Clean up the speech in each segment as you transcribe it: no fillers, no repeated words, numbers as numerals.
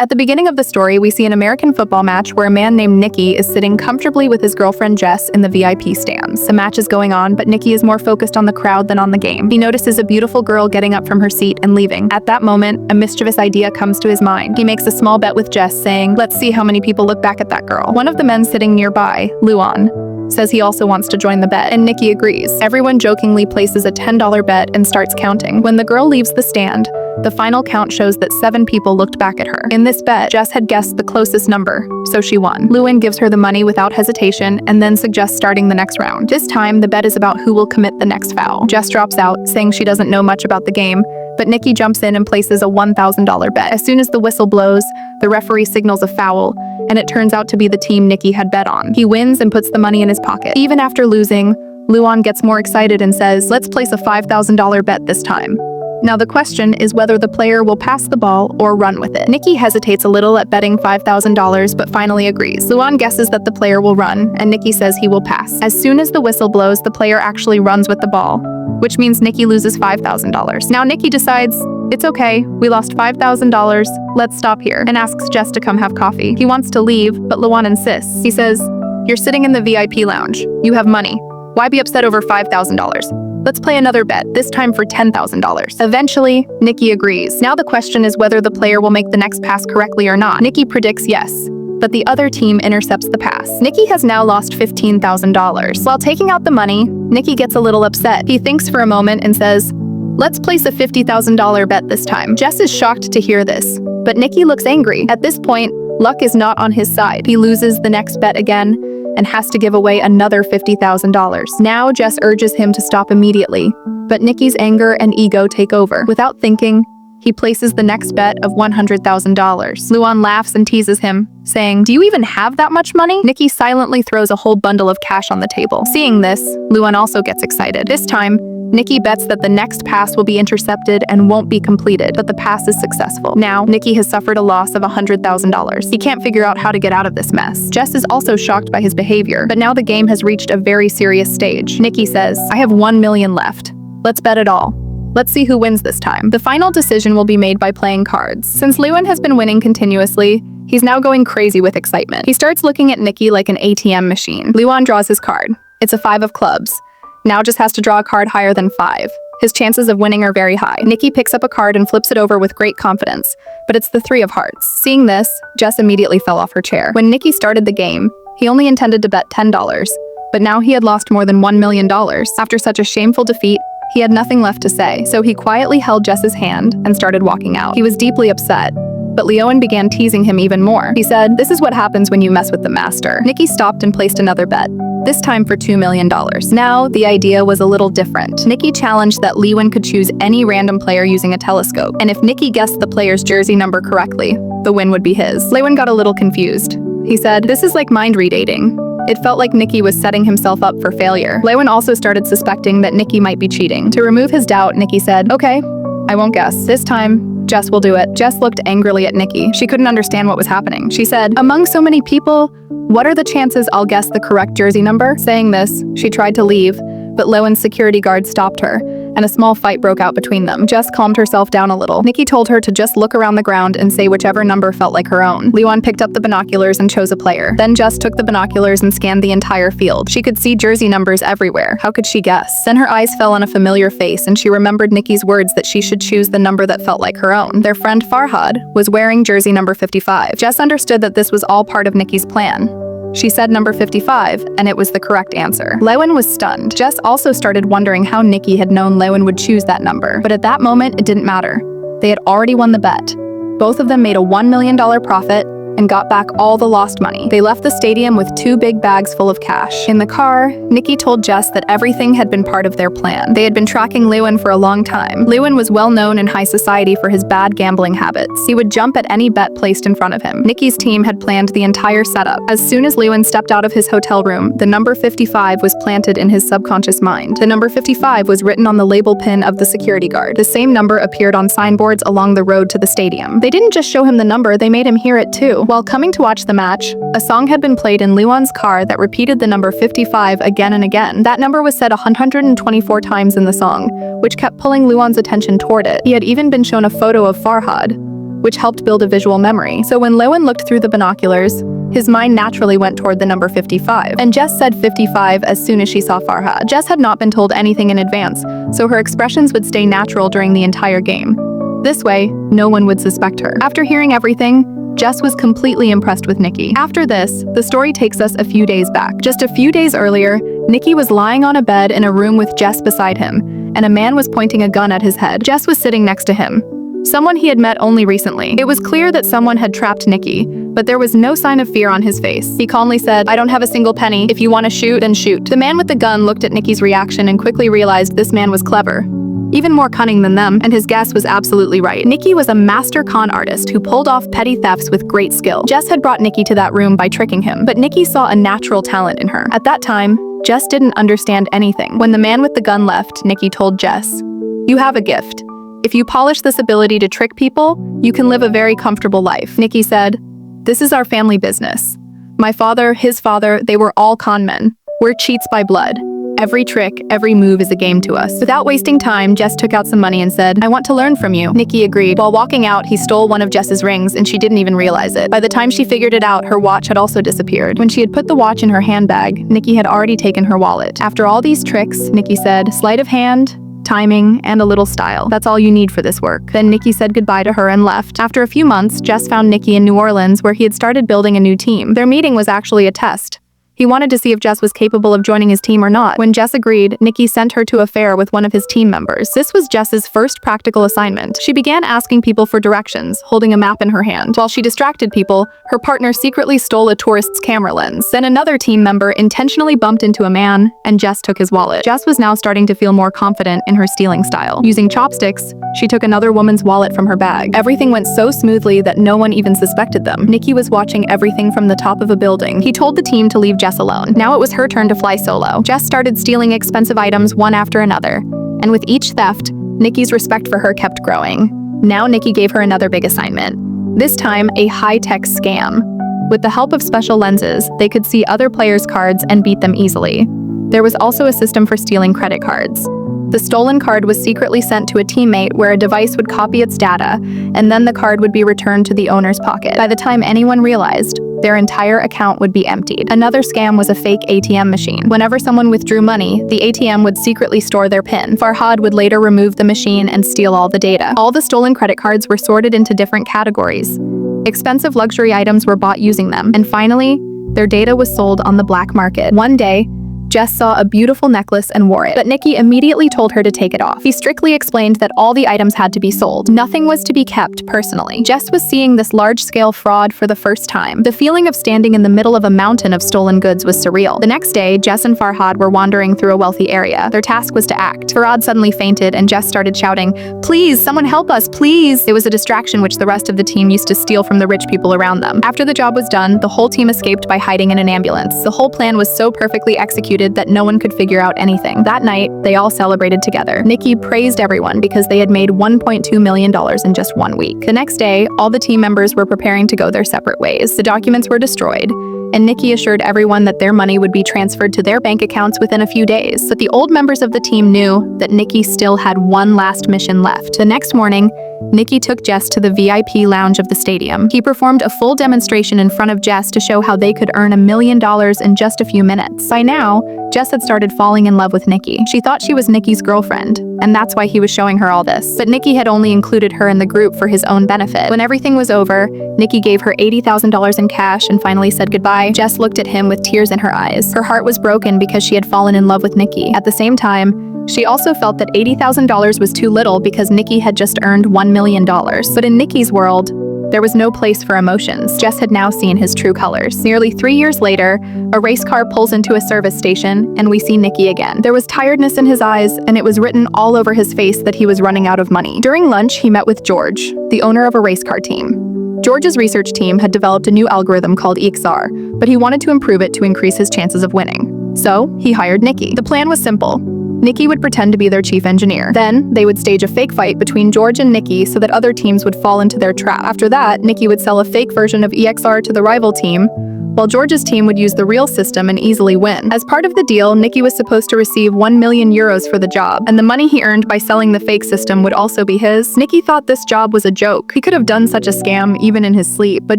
At the beginning of the story, we see an American football match where a man named Nicky is sitting comfortably with his girlfriend Jess in the VIP stands. The match is going on, but Nicky is more focused on the crowd than on the game. He notices a beautiful girl getting up from her seat and leaving. At that moment, a mischievous idea comes to his mind. He makes a small bet with Jess, saying, "Let's see how many people look back at that girl." One of the men sitting nearby, Luan, says he also wants to join the bet, and Nicky agrees. Everyone jokingly places a $10 bet and starts counting. When the girl leaves the stand, the final count shows that 7 people looked back at her. In this bet, Jess had guessed the closest number, so she won. Luan gives her the money without hesitation and then suggests starting the next round. This time, the bet is about who will commit the next foul. Jess drops out, saying she doesn't know much about the game, but Nicky jumps in and places a $1,000 bet. As soon as the whistle blows, the referee signals a foul, and it turns out to be the team Nicky had bet on. He wins and puts the money in his pocket. Even after losing, Luan gets more excited and says, "Let's place a $5,000 bet this time." Now the question is whether the player will pass the ball or run with it. Nicky hesitates a little at betting $5,000 but finally agrees. Luan guesses that the player will run, and Nicky says he will pass. As soon as the whistle blows, the player actually runs with the ball, which means Nicky loses $5,000. Now Nicky decides, it's okay, we lost $5,000, let's stop here, and asks Jess to come have coffee. He wants to leave, but Luan insists. He says, "You're sitting in the VIP lounge. You have money. Why be upset over $5,000? Let's play another bet, this time for $10,000. Eventually, Nicky agrees. Now the question is whether the player will make the next pass correctly or not. Nicky predicts yes, but the other team intercepts the pass. Nicky has now lost $15,000. While taking out the money, Nicky gets a little upset. He thinks for a moment and says, "Let's place a $50,000 bet this time." Jess is shocked to hear this, but Nicky looks angry. At this point, luck is not on his side. He loses the next bet again and has to give away another $50,000. Now Jess urges him to stop immediately, but Nicky's anger and ego take over. Without thinking, he places the next bet of $100,000. Luan laughs and teases him, saying, "Do you even have that much money?" Nicky silently throws a whole bundle of cash on the table. Seeing this, Luan also gets excited. This time, Nicky bets that the next pass will be intercepted and won't be completed, but the pass is successful. Now, Nicky has suffered a loss of $100,000. He can't figure out how to get out of this mess. Jess is also shocked by his behavior, but now the game has reached a very serious stage. Nicky says, "I have 1 million left. Let's bet it all. Let's see who wins this time." The final decision will be made by playing cards. Since Luan has been winning continuously, he's now going crazy with excitement. He starts looking at Nicky like an ATM machine. Luan draws his card. It's a 5 of clubs. Now just has to draw a card higher than 5. His chances of winning are very high. Nicky picks up a card and flips it over with great confidence, but it's the 3 of hearts. Seeing this, Jess immediately fell off her chair. When Nicky started the game, he only intended to bet $10, but now he had lost more than $1 million. After such a shameful defeat, he had nothing left to say, so he quietly held Jess's hand and started walking out. He was deeply upset, but Leowen began teasing him even more. He said, "This is what happens when you mess with the master." Nicky stopped and placed another bet, this time for $2 million. Now, the idea was a little different. Nicky challenged that Leowen could choose any random player using a telescope, and if Nicky guessed the player's jersey number correctly, the win would be his. Leowen got a little confused. He said, "This is like mind reading." It felt like Nicky was setting himself up for failure. Leowen also started suspecting that Nicky might be cheating. To remove his doubt, Nicky said, "Okay, I won't guess. This time, Jess will do it." Jess looked angrily at Nicky. She couldn't understand what was happening. She said, "Among so many people, what are the chances I'll guess the correct jersey number?" Saying this, she tried to leave, but Leowen's security guard stopped her, and a small fight broke out between them. Jess calmed herself down a little. Nicky told her to just look around the ground and say whichever number felt like her own. Leowen picked up the binoculars and chose a player. Then Jess took the binoculars and scanned the entire field. She could see jersey numbers everywhere. How could she guess? Then her eyes fell on a familiar face, and she remembered Nicky's words that she should choose the number that felt like her own. Their friend Farhad was wearing jersey number 55. Jess understood that this was all part of Nicky's plan. She said number 55, and it was the correct answer. Leowen was stunned. Jess also started wondering how Nicky had known Leowen would choose that number, but at that moment, it didn't matter. They had already won the bet. Both of them made a $1 million profit and got back all the lost money. They left the stadium with 2 big bags full of cash. In the car, Nicky told Jess that everything had been part of their plan. They had been tracking Leowen for a long time. Leowen was well known in high society for his bad gambling habits. He would jump at any bet placed in front of him. Nicky's team had planned the entire setup. As soon as Leowen stepped out of his hotel room, the number 55 was planted in his subconscious mind. The number 55 was written on the label pin of the security guard. The same number appeared on signboards along the road to the stadium. They didn't just show him the number, they made him hear it too. While coming to watch the match, a song had been played in Leowen's car that repeated the number 55 again and again. That number was said 124 times in the song, which kept pulling Leowen's attention toward it. He had even been shown a photo of Farhad, which helped build a visual memory. So when Lowen looked through the binoculars, his mind naturally went toward the number 55. And Jess said 55 as soon as she saw Farhad. Jess had not been told anything in advance, so her expressions would stay natural during the entire game. This way, no one would suspect her. After hearing everything, Jess was completely impressed with Nikki. After this, the story takes us a few days back. Just a few days earlier, Nikki was lying on a bed in a room with Jess beside him, and a man was pointing a gun at his head. Jess was sitting next to him, someone he had met only recently. It was clear that someone had trapped Nikki, but there was no sign of fear on his face. He calmly said, "I don't have a single penny. If you want to shoot, then shoot." The man with the gun looked at Nikki's reaction and quickly realized this man was clever, even more cunning than them, and his guess was absolutely right. Nikki was a master con artist who pulled off petty thefts with great skill. Jess had brought Nikki to that room by tricking him, but Nikki saw a natural talent in her. At that time, Jess didn't understand anything. When the man with the gun left, Nikki told Jess, "You have a gift. If you polish this ability to trick people, you can live a very comfortable life." Nikki said, "This is our family business. My father, his father, they were all con men. We're cheats by blood. Every trick, every move is a game to us." Without wasting time, Jess took out some money and said, "I want to learn from you." Nikki agreed. While walking out, he stole one of Jess's rings and she didn't even realize it. By the time she figured it out, her watch had also disappeared. When she had put the watch in her handbag, Nikki had already taken her wallet. After all these tricks, Nikki said, "Sleight of hand, timing, and a little style. That's all you need for this work." Then Nikki said goodbye to her and left. After a few months, Jess found Nikki in New Orleans where he had started building a new team. Their meeting was actually a test. He wanted to see if Jess was capable of joining his team or not. When Jess agreed, Nikki sent her to a fair with one of his team members. This was Jess's first practical assignment. She began asking people for directions, holding a map in her hand. While she distracted people, her partner secretly stole a tourist's camera lens. Then another team member intentionally bumped into a man, and Jess took his wallet. Jess was now starting to feel more confident in her stealing style. Using chopsticks, she took another woman's wallet from her bag. Everything went so smoothly that no one even suspected them. Nikki was watching everything from the top of a building. He told the team to leave Jess alone. Now it was her turn to fly solo. Jess started stealing expensive items one after another, and with each theft, Nikki's respect for her kept growing. Now Nikki gave her another big assignment. This time, a high-tech scam. With the help of special lenses, they could see other players' cards and beat them easily. There was also a system for stealing credit cards. The stolen card was secretly sent to a teammate where a device would copy its data, and then the card would be returned to the owner's pocket. By the time anyone realized, their entire account would be emptied. Another scam was a fake ATM machine. Whenever someone withdrew money, the ATM would secretly store their PIN. Farhad would later remove the machine and steal all the data. All the stolen credit cards were sorted into different categories. Expensive luxury items were bought using them, and finally, their data was sold on the black market. One day, Jess saw a beautiful necklace and wore it, but Nikki immediately told her to take it off. He strictly explained that all the items had to be sold. Nothing was to be kept personally. Jess was seeing this large-scale fraud for the first time. The feeling of standing in the middle of a mountain of stolen goods was surreal. The next day, Jess and Farhad were wandering through a wealthy area. Their task was to act. Farhad suddenly fainted and Jess started shouting, "Please, someone help us, please!" It was a distraction which the rest of the team used to steal from the rich people around them. After the job was done, the whole team escaped by hiding in an ambulance. The whole plan was so perfectly executed that no one could figure out anything. That night, they all celebrated together. Nikki praised everyone because they had made $1.2 million in just 1 week. The next day, all the team members were preparing to go their separate ways. The documents were destroyed, and Nikki assured everyone that their money would be transferred to their bank accounts within a few days. But the old members of the team knew that Nikki still had one last mission left. The next morning, Nikki took Jess to the VIP lounge of the stadium. He performed a full demonstration in front of Jess to show how they could earn $1 million in just a few minutes. By now, Jess had started falling in love with Nikki. She thought she was Nikki's girlfriend, and that's why he was showing her all this. But Nikki had only included her in the group for his own benefit. When everything was over, Nikki gave her $80,000 in cash and finally said goodbye. Jess looked at him with tears in her eyes. Her heart was broken because she had fallen in love with Nikki. At the same time, she also felt that $80,000 was too little because Nikki had just earned $1 million. But in Nikki's world, there was no place for emotions. Jess had now seen his true colors. Nearly 3 years later, a race car pulls into a service station, and we see Nikki again. There was tiredness in his eyes, and it was written all over his face that he was running out of money. During lunch, he met with George, the owner of a race car team. George's research team had developed a new algorithm called EXR, but he wanted to improve it to increase his chances of winning. So, he hired Nikki. The plan was simple. Nikki would pretend to be their chief engineer. Then, they would stage a fake fight between George and Nikki so that other teams would fall into their trap. After that, Nikki would sell a fake version of EXR to the rival team, while George's team would use the real system and easily win. As part of the deal, Nicky was supposed to receive 1 million euros for the job, and the money he earned by selling the fake system would also be his. Nicky thought this job was a joke. He could have done such a scam even in his sleep, but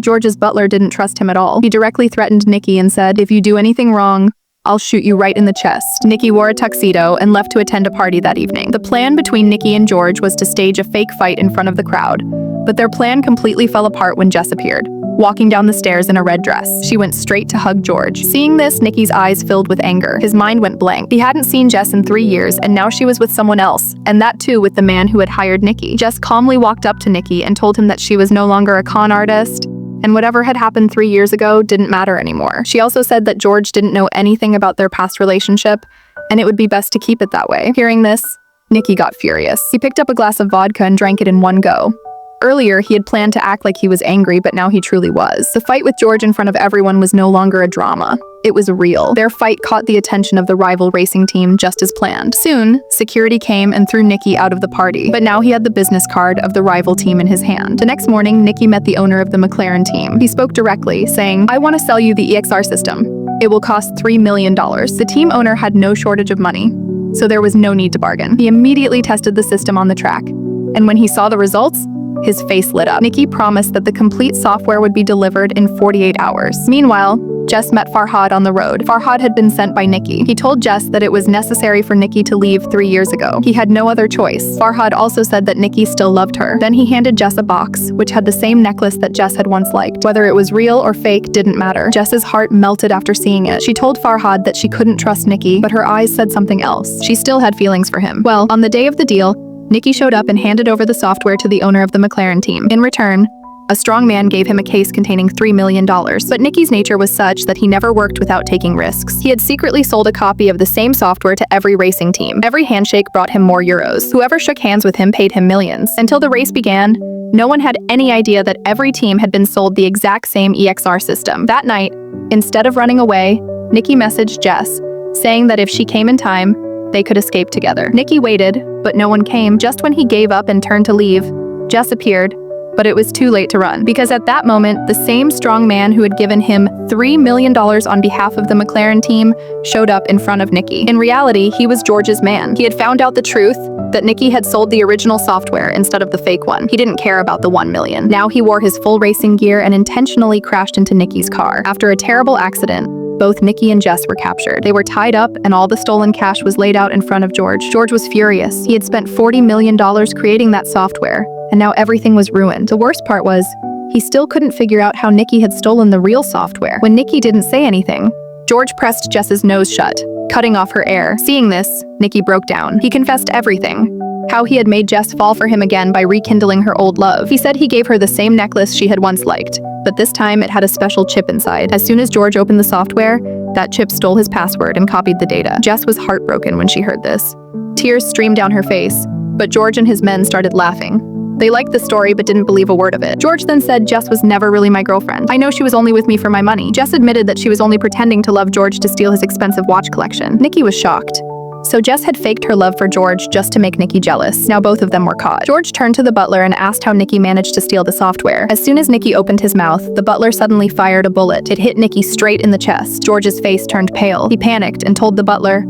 George's butler didn't trust him at all. He directly threatened Nicky and said, "If you do anything wrong, I'll shoot you right in the chest." Nicky wore a tuxedo and left to attend a party that evening. The plan between Nicky and George was to stage a fake fight in front of the crowd, but their plan completely fell apart when Jess appeared, walking down the stairs in a red dress. She went straight to hug George. Seeing this, Nicky's eyes filled with anger. His mind went blank. He hadn't seen Jess in 3 years, and now she was with someone else, and that too with the man who had hired Nicky. Jess calmly walked up to Nicky and told him that she was no longer a con artist, and whatever had happened 3 years ago didn't matter anymore. She also said that George didn't know anything about their past relationship, and it would be best to keep it that way. Hearing this, Nicky got furious. He picked up a glass of vodka and drank it in one go. Earlier, he had planned to act like he was angry, but now he truly was. The fight with George in front of everyone was no longer a drama. It was real. Their fight caught the attention of the rival racing team just as planned. Soon, security came and threw Nicky out of the party, but now he had the business card of the rival team in his hand. The next morning, Nicky met the owner of the McLaren team. He spoke directly, saying, "I want to sell you the EXR system. It will cost $3 million. The team owner had no shortage of money, so there was no need to bargain. He immediately tested the system on the track, and when he saw the results, his face lit up. Nicky promised that the complete software would be delivered in 48 hours. Meanwhile, Jess met Farhad on the road. Farhad had been sent by Nicky. He told Jess that it was necessary for Nicky to leave 3 years ago. He had no other choice. Farhad also said that Nicky still loved her. Then he handed Jess a box, which had the same necklace that Jess had once liked. Whether it was real or fake didn't matter. Jess's heart melted after seeing it. She told Farhad that she couldn't trust Nicky, but her eyes said something else. She still had feelings for him. Well, on the day of the deal, Nicky showed up and handed over the software to the owner of the McLaren team. In return, a strong man gave him a case containing $3 million. But Nicky's nature was such that he never worked without taking risks. He had secretly sold a copy of the same software to every racing team. Every handshake brought him more euros. Whoever shook hands with him paid him millions. Until the race began, no one had any idea that every team had been sold the exact same EXR system. That night, instead of running away, Nicky messaged Jess, saying that if she came in time, they could escape together. Nicky waited, but no one came. Just when he gave up and turned to leave, Jess appeared, but it was too late to run, because at that moment, the same strong man who had given him $3 million on behalf of the McLaren team showed up in front of Nicky. In reality, he was George's man. He had found out the truth, that Nicky had sold the original software instead of the fake one. He didn't care about the 1 million. Now he wore his full racing gear and intentionally crashed into Nicky's car. After a terrible accident, both Nicky and Jess were captured. They were tied up and all the stolen cash was laid out in front of George. George was furious. He had spent $40 million creating that software, and now everything was ruined. The worst part was, he still couldn't figure out how Nicky had stolen the real software. When Nicky didn't say anything, George pressed Jess's nose shut, cutting off her air. Seeing this, Nicky broke down. He confessed everything. How he had made Jess fall for him again by rekindling her old love. He said he gave her the same necklace she had once liked, but this time it had a special chip inside. As soon as George opened the software, that chip stole his password and copied the data. Jess was heartbroken when she heard this. Tears streamed down her face, but George and his men started laughing. They liked the story but didn't believe a word of it. George then said Jess was never really my girlfriend. I know she was only with me for my money. Jess admitted that she was only pretending to love George to steal his expensive watch collection. Nicky was shocked. So Jess had faked her love for George just to make Nicky jealous. Now both of them were caught. George turned to the butler and asked how Nicky managed to steal the software. As soon as Nicky opened his mouth, the butler suddenly fired a bullet. It hit Nicky straight in the chest. George's face turned pale. He panicked and told the butler,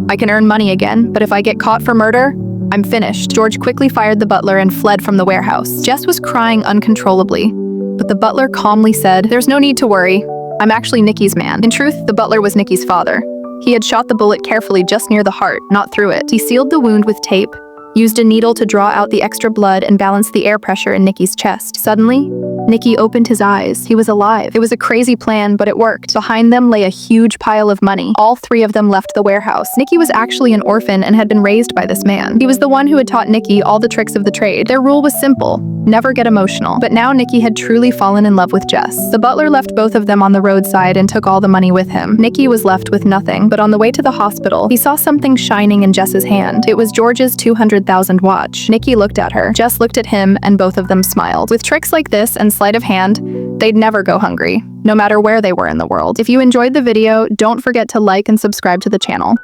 "I can earn money again, but if I get caught for murder, I'm finished." George quickly fired the butler and fled from the warehouse. Jess was crying uncontrollably, but the butler calmly said, "There's no need to worry. I'm actually Nicky's man." In truth, the butler was Nicky's father. He had shot the bullet carefully just near the heart, not through it. He sealed the wound with tape, used a needle to draw out the extra blood and balance the air pressure in Nicky's chest. Suddenly, Nicky opened his eyes. He was alive. It was a crazy plan, but it worked. Behind them lay a huge pile of money. All three of them left the warehouse. Nicky was actually an orphan and had been raised by this man. He was the one who had taught Nicky all the tricks of the trade. Their rule was simple: never get emotional. But now Nicky had truly fallen in love with Jess. The butler left both of them on the roadside and took all the money with him. Nicky was left with nothing, but on the way to the hospital, he saw something shining in Jess's hand. It was George's 200,000 watch. Nicky looked at her. Jess looked at him, and both of them smiled. With tricks like this and sleight of hand, they'd never go hungry, no matter where they were in the world. If you enjoyed the video, don't forget to like and subscribe to the channel.